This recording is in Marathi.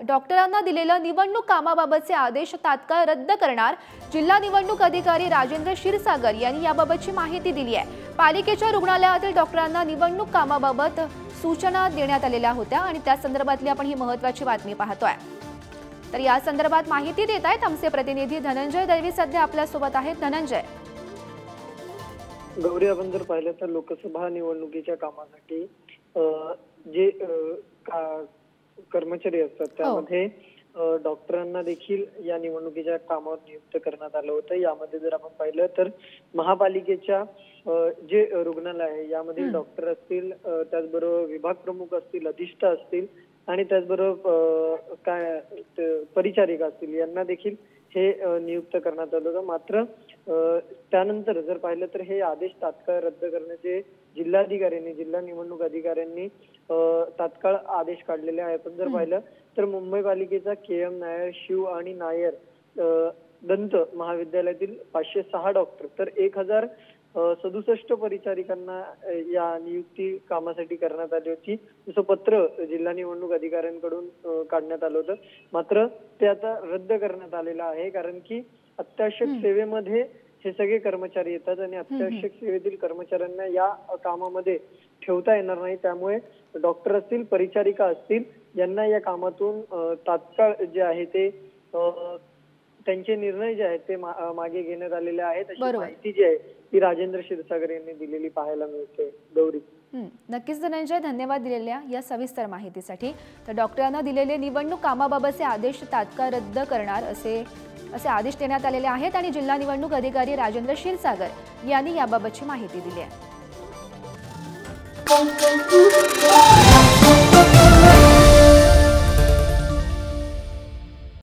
डॉक्टरांना दिलेलं निवडणूक कामाबाबतचे आदेश तात्काळ रद्द करणार। जिल्हा निवडणूक अधिकारी राजेंद्र क्षीरसागर यांनी याबाबतची माहिती दिली आहे। पालिकेच्या रुग्णालयातील डॉक्टरांना निवडणूक कामाबाबत सूचना देण्यात आलेल्या होत्या आणि त्या संदर्भातली आपण ही महत्त्वाची बातमी पाहतोय। तर या संदर्भात माहिती देत आहेत आमचे प्रतिनिधी धनंजय दळवी सध्या आपल्या सोबत आहेत। धनंजय, गौरी, आपण जर पाहिलं तर लोकसभा निवडणुकीच्या कामासाठी जे कर्मचारी असतात त्यामध्ये डॉक्टरांना देखील या निवडणुकीच्या कामावर नियुक्त करण्यात आलं होतं। यामध्ये जर आपण पाहिलं तर महापालिकेच्या जे रुग्णालय आहे यामध्ये डॉक्टर असतील, त्याचबरोबर विभाग प्रमुख असतील, अधिष्ठा असतील आणि त्याचबरोबर परिचारिका असतील, यांना देखील हे नियुक्त करण्यात आलं होतं। मात्र त्यानंतर जर पाहिलं तर हे आदेश तात्काळ रद्द करण्याचे जिल्हा निवडणूक अधिकाऱ्यांनी तात्काळ आदेश काढलेले आहे। पण जर पाहिलं तर मुंबई पालिकेचा KM नायर, शिव आणि नायर दंत महाविद्यालयातील 506 डॉक्टर तर 1067 परिचारिकांना या नियुक्ती कामासाठी करण्यात आली होती। जसं पत्र जिल्हा निवडणूक अधिकाऱ्यांकडून काढण्यात आलं होतं, मात्र ते आता रद्द करण्यात आलेलं आहे। कारण की अत्यावश्यक सेवेमध्ये हे सगळे कर्मचारी येतात आणि अत्यावश्यक सेवेतील कर्मचाऱ्यांना या कामामध्ये ठेवता येणार नाही। त्यामुळे डॉक्टर असतील, परिचारिका असतील, यांना या कामातून तात्काळ जे आहे ते त्यांचे निर्णय जे आहेत ते मागे घेण्यात आलेले आहेत, अशी माहिती जी आहे ती राजेंद्र क्षीरसागर यांनी दिलेली पाहायला मिळते। गौरी, नक्कीच धनंजय, धन्यवाद दिलेल्या या सविस्तर माहितीसाठी। तर डॉक्टरांना दिलेले निवडणूक कामाबाबतचे आदेश तात्काळ रद्द करणार असे आदेश देण्यात आलेले आहेत आणि जिल्हा निवडणूक अधिकारी राजेंद्र क्षीरसागर यांनी याबाबतची माहिती दिली आहे।